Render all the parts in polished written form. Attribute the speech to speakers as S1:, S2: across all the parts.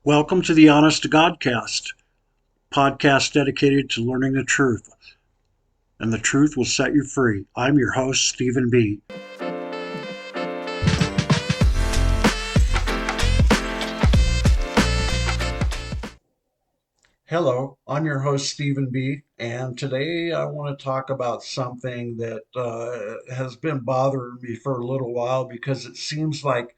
S1: Welcome to the Honest to Godcast, podcast dedicated to learning the truth, and the truth will set you free. I'm your host, Stephen B. Hello, I'm your host, Stephen B., and today I want to talk about something that has been bothering me for a little while because it seems like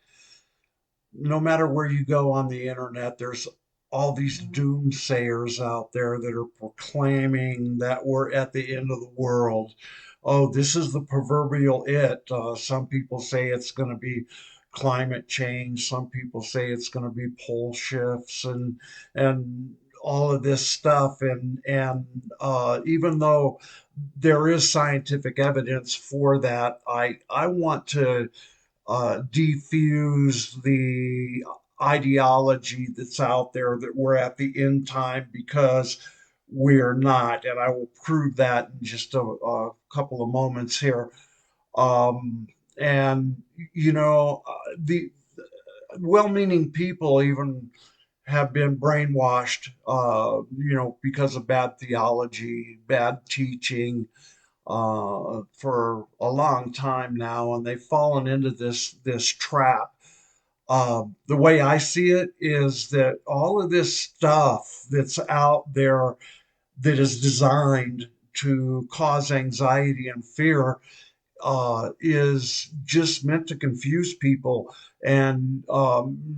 S1: no matter where you go on the internet, there's all these doomsayers out there that are proclaiming that we're at the end of the world. Oh, this is the proverbial it. Some people say it's going to be climate change. Some people say it's going to be pole shifts and all of this stuff. And even though there is scientific evidence for that, I want to defuse the ideology that's out there that we're at the end time because we're not. And I will prove that in just a couple of moments here. And, the well meaning people even have been brainwashed, because of bad theology, bad teaching, for a long time now, and they've fallen into this trap. The way I see it is that all of this stuff that's out there that is designed to cause anxiety and fear is just meant to confuse people and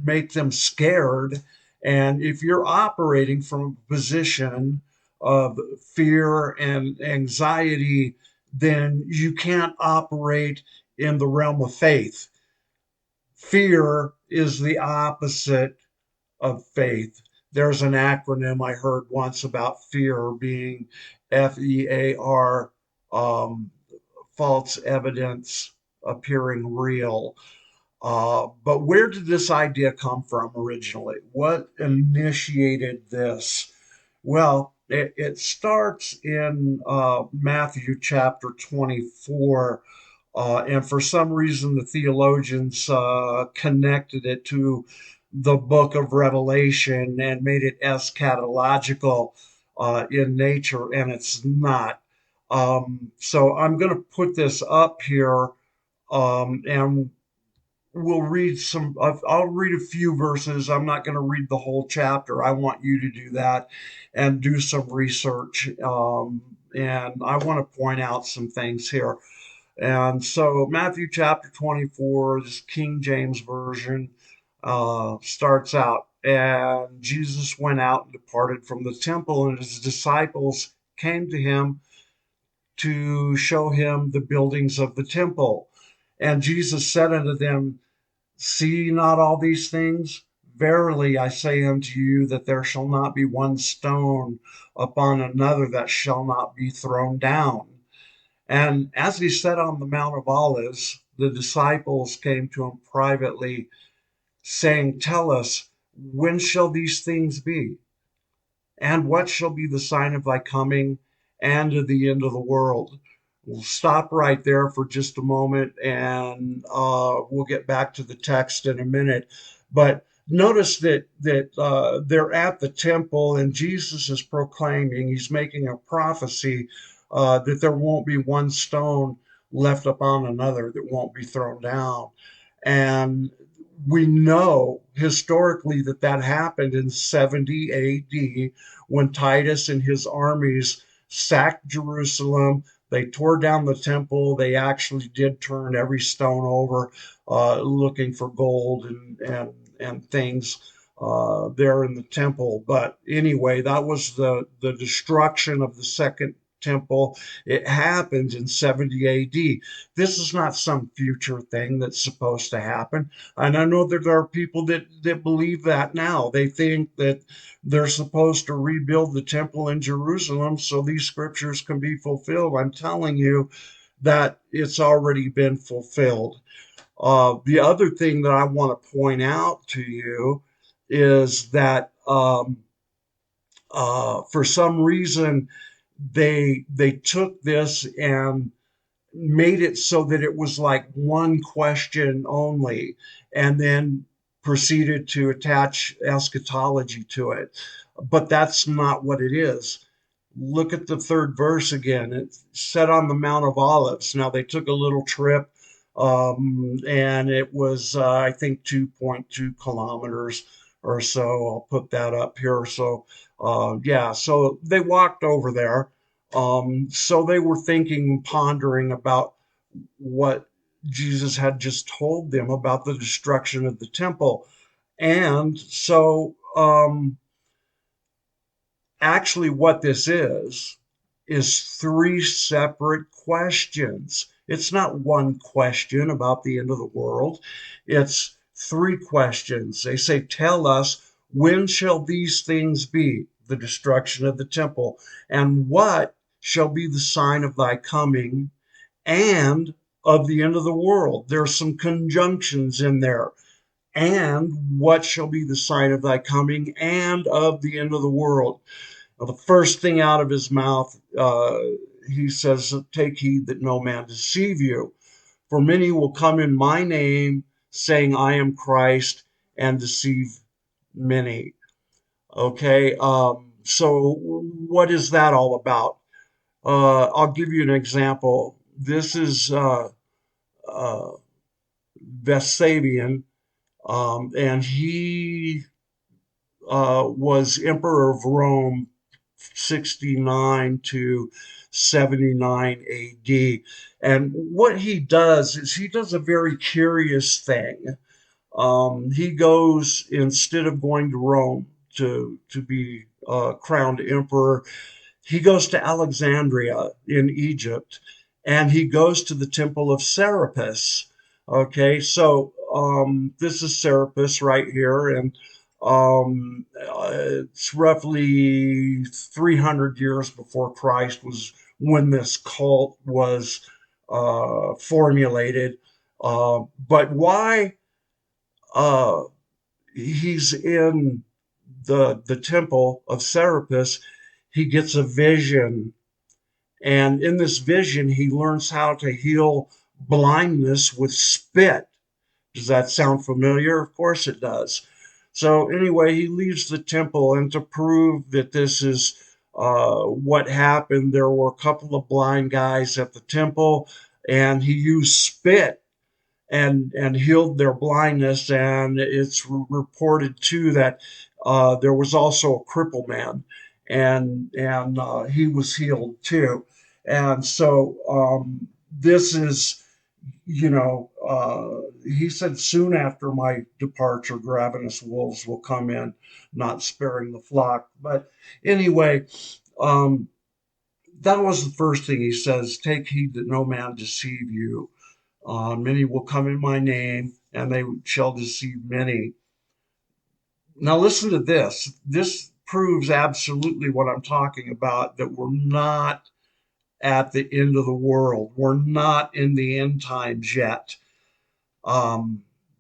S1: make them scared. And if you're operating from a position of fear and anxiety, then you can't operate in the realm of faith. Fear is the opposite of faith. There's an acronym I heard once about fear being FEAR, false evidence appearing real. But where did this idea come from originally? What initiated this? Well, it starts in Matthew chapter 24. And for some reason, the theologians connected it to the book of Revelation and made it eschatological in nature, and it's not. So I'm going to put this up here, and we'll read some. I'll read a few verses. I'm not going to read the whole chapter. I want you to do that and do some research. And I want to point out some things here. And so Matthew chapter 24, this King James Version, starts out, and Jesus went out and departed from the temple, and his disciples came to him to show him the buildings of the temple. And Jesus said unto them, See ye not all these things? Verily I say unto you that there shall not be one stone upon another that shall not be thrown down. And as he sat on the Mount of Olives, the disciples came to him privately, saying, Tell us, when shall these things be? And what shall be the sign of thy coming and of the end of the world? We'll stop right there for just a moment, and we'll get back to the text in a minute. But notice that they're at the temple, and Jesus is proclaiming, he's making a prophecy that there won't be one stone left upon another that won't be thrown down. And we know historically that that happened in 70 AD when Titus and his armies sacked Jerusalem. They tore down the temple. They actually did turn every stone over, looking for gold and things there in the temple. But anyway, that was the destruction of the second temple. It happened in 70 AD. This is not some future thing that's supposed to happen. And I know that there are people that believe that now. They think that they're supposed to rebuild the temple in Jerusalem so these scriptures can be fulfilled. I'm telling you that it's already been fulfilled. The other thing that I want to point out to you is that for some reason they took this and made it so that it was like one question only, and then proceeded to attach eschatology to it. But that's not what it is. Look at the third verse again. It's set on the Mount of Olives. Now they took a little trip, and it was, I think, 2.2 kilometers or so. I'll put that up here. So, yeah, so they walked over there. So they were thinking and pondering about what Jesus had just told them about the destruction of the temple. And so, actually, what this is three separate questions. It's not one question about the end of the world, it's three questions. They say, tell us, when shall these things be, the destruction of the temple, and what shall be the sign of thy coming and of the end of the world? There's some conjunctions in there. And what shall be the sign of thy coming and of the end of the world? Well, the first thing out of his mouth, he says, take heed that no man deceive you. For many will come in my name, saying, I am Christ, and deceive many. Okay, so what is that all about? I'll give you an example. This is uh, Vespasian, and he was emperor of Rome 69 to 79 AD. And what he does is he does a very curious thing. He goes, instead of going to Rome to be crowned emperor, he goes to Alexandria in Egypt, and he goes to the temple of Serapis. Okay, so this is Serapis right here, and it's roughly 300 years before Christ was when this cult was formulated. But why uh, he's in the temple of Serapis, he gets a vision, and in this vision, he learns how to heal blindness with spit. Does that sound familiar? Of course it does. So, anyway, he leaves the temple, and to prove that this is what happened, there were a couple of blind guys at the temple, and he used spit and healed their blindness. And it's reported too that there was also a crippled man, and he was healed too. And so this is, he said, soon after my departure, ravenous wolves will come in, not sparing the flock. But anyway, um, that was the first thing he says, take heed that no man deceive you. Many will come in my name, and they shall deceive many. Now, listen to this. This proves absolutely what I'm talking about, that we're not at the end of the world. We're not in the end times yet.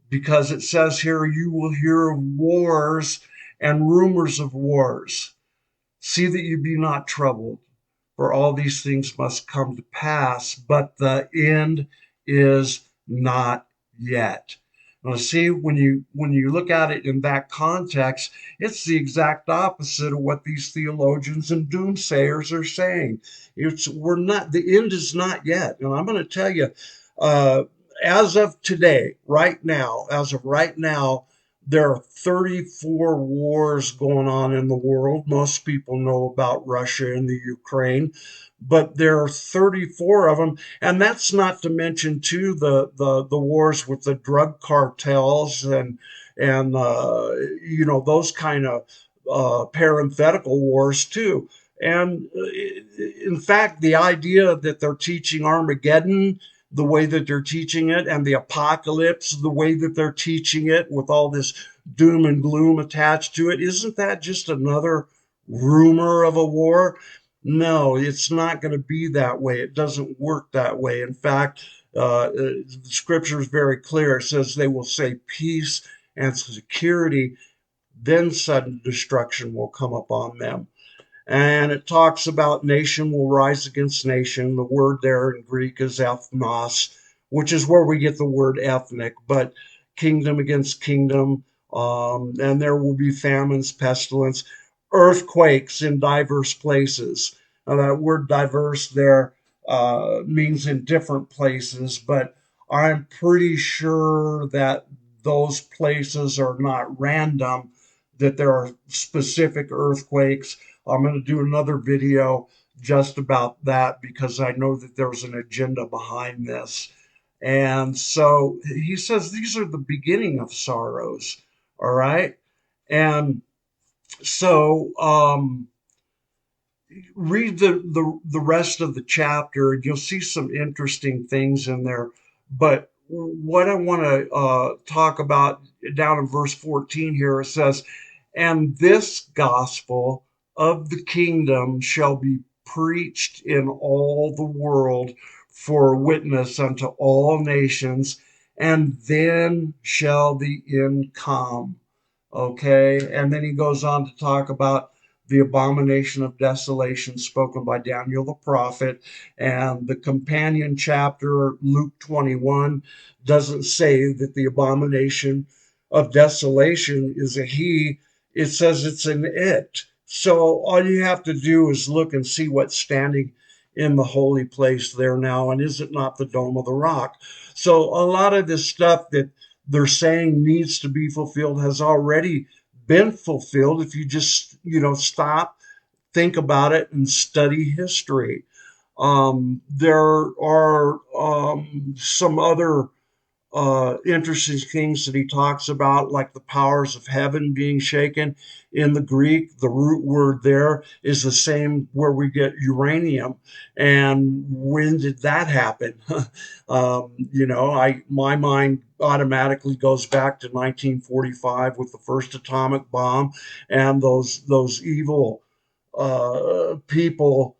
S1: Because it says here, you will hear of wars and rumors of wars. See that you be not troubled, for all these things must come to pass, but the end is not yet. Now, see, when you look at it in that context, it's the exact opposite of what these theologians and doomsayers are saying. It's we're not the end is not yet, and I'm going to tell you, uh, as of today, right now, as of right now, there are 34 wars going on in the world. Most people know about Russia and the Ukraine, but there are 34 of them, and that's not to mention too the wars with the drug cartels and those kind of parenthetical wars too. And in fact, the idea that they're teaching Armageddon the way that they're teaching it, and the apocalypse the way that they're teaching it, with all this doom and gloom attached to it, isn't that just another rumor of a war? No, it's not going to be that way. It doesn't work that way. In fact, the scripture is very clear. It says they will say peace and security, then sudden destruction will come upon them. And it talks about nation will rise against nation. The word there in Greek is ethnos, which is where we get the word ethnic, but kingdom against kingdom, And there will be famines, pestilence, earthquakes in diverse places. Now, that word diverse there means in different places, but I'm pretty sure that those places are not random, that there are specific earthquakes. I'm going to do another video just about that because I know that there's an agenda behind this. And so he says these are the beginning of sorrows. All right. And so read the rest of the chapter and you'll see some interesting things in there. But what I want to talk about down in verse 14 here, it says, and this gospel of the kingdom shall be preached in all the world for a witness unto all nations, and then shall the end come. Okay. And then he goes on to talk about the abomination of desolation spoken by Daniel the prophet. And the companion chapter, Luke 21, doesn't say that the abomination of desolation is a he, it says it's an it. So all you have to do is look and see what's standing in the holy place there now. And is it not the Dome of the Rock? So a lot of this stuff that they're saying needs to be fulfilled has already been fulfilled if you just stop, think about it, and study history. There are some other interesting things that he talks about, like the powers of heaven being shaken. In the Greek, the root word there is the same where we get uranium. And when did that happen? My mind automatically goes back to 1945 with the first atomic bomb and those evil people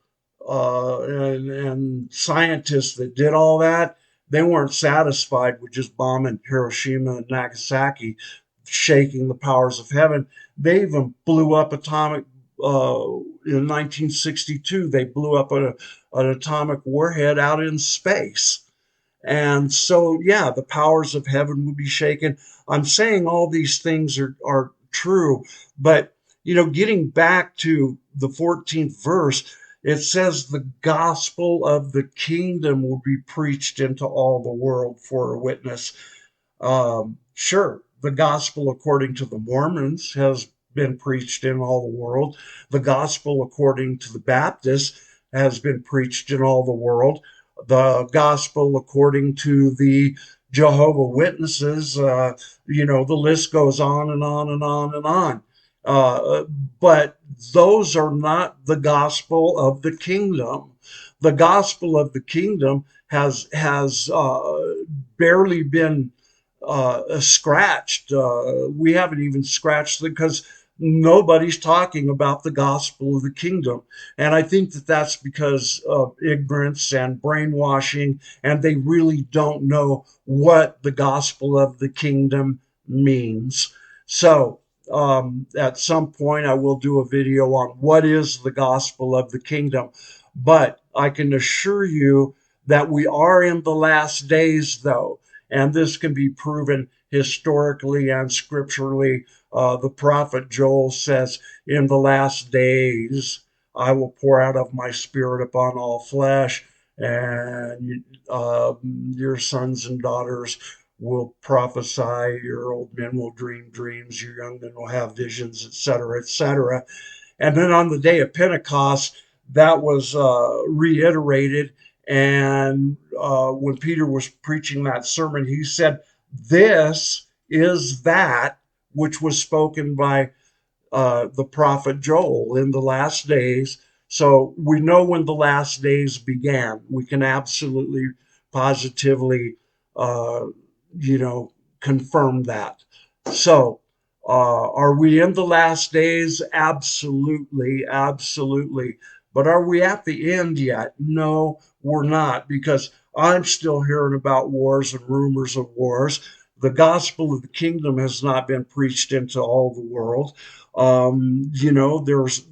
S1: and scientists that did all that. They weren't satisfied with just bombing Hiroshima and Nagasaki, shaking the powers of heaven. They even blew up atomic. In 1962, they blew up an atomic warhead out in space. And so, yeah, the powers of heaven will be shaken. I'm saying all these things are true, but getting back to the 14th verse, it says the gospel of the kingdom will be preached into all the world for a witness. Sure, the gospel according to the Mormons has been preached in all the world. The gospel according to the Baptists has been preached in all the world. The gospel according to the Jehovah Witnesses, the list goes on and on and on and on. But those are not the gospel of the kingdom. The gospel of the kingdom has barely been scratched. We haven't even scratched it because nobody's talking about the gospel of the kingdom. And I think that that's because of ignorance and brainwashing, and they really don't know what the gospel of the kingdom means. So, at some point, I will do a video on what is the gospel of the kingdom. But I can assure you that we are in the last days, though. And this can be proven historically and scripturally. The prophet Joel says, in the last days, I will pour out of my spirit upon all flesh, and your sons and daughters will prophesy, your old men will dream dreams, your young men will have visions, etc., etc. And then on the day of Pentecost, that was reiterated. And when Peter was preaching that sermon, he said, this is that which was spoken by the prophet Joel in the last days. So we know when the last days began. We can absolutely, positively, uh, confirm that. So, are we in the last days? Absolutely, absolutely. But are we at the end yet? No, we're not, because I'm still hearing about wars and rumors of wars. The gospel of the kingdom has not been preached into all the world.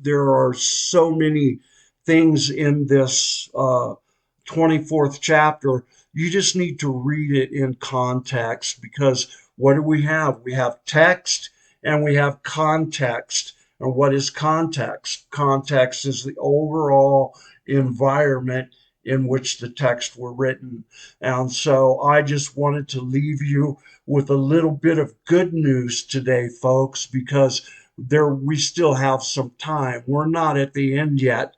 S1: There are so many things in this 24th chapter. You just need to read it in context because what do we have? We have text and we have context. And what is context? Context is the overall environment in which the text were written. And so I just wanted to leave you with a little bit of good news today, folks, because we still have some time. We're not at the end yet.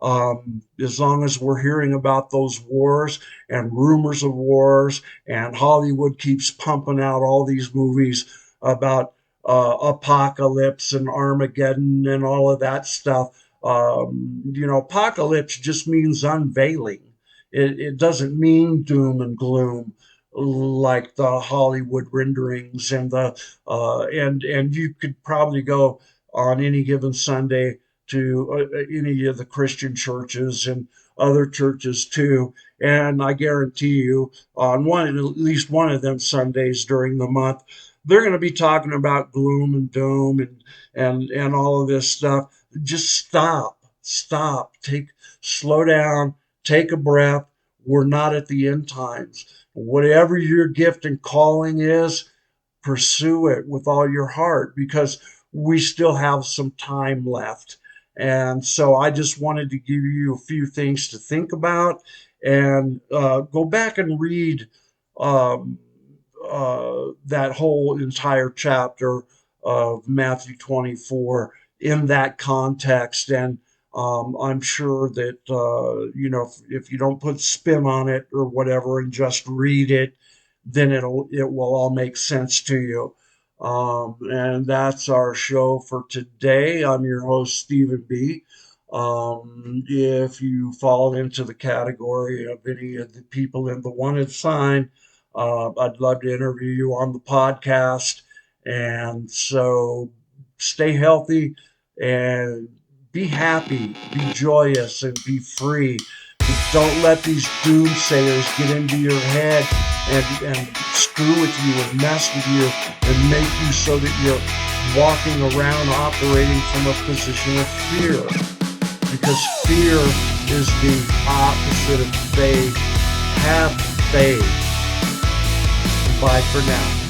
S1: As long as we're hearing about those wars and rumors of wars, and Hollywood keeps pumping out all these movies about apocalypse and Armageddon and all of that stuff. Apocalypse just means unveiling. It doesn't mean doom and gloom like the Hollywood renderings and you could probably go on any given Sunday to any of the Christian churches and other churches too. And I guarantee you, on at least one of them Sundays during the month, they're going to be talking about gloom and doom and all of this stuff. Just stop, slow down, take a breath. We're not at the end times. Whatever your gift and calling is, pursue it with all your heart because we still have some time left. And so I just wanted to give you a few things to think about and go back and read um, that whole entire chapter of Matthew 24 in that context. And I'm sure that, if you don't put spin on it or whatever and just read it, then it will all make sense to you. And that's our show for today. I'm your host, Stephen B. If you fall into the category of any of the people in the wanted sign, I'd love to interview you on the podcast. And so stay healthy and be happy, be joyous, and be free. Don't let these doomsayers get into your head and screw with you and mess with you and make you so that you're walking around operating from a position of fear. Because fear is the opposite of faith. Have faith. Bye for now.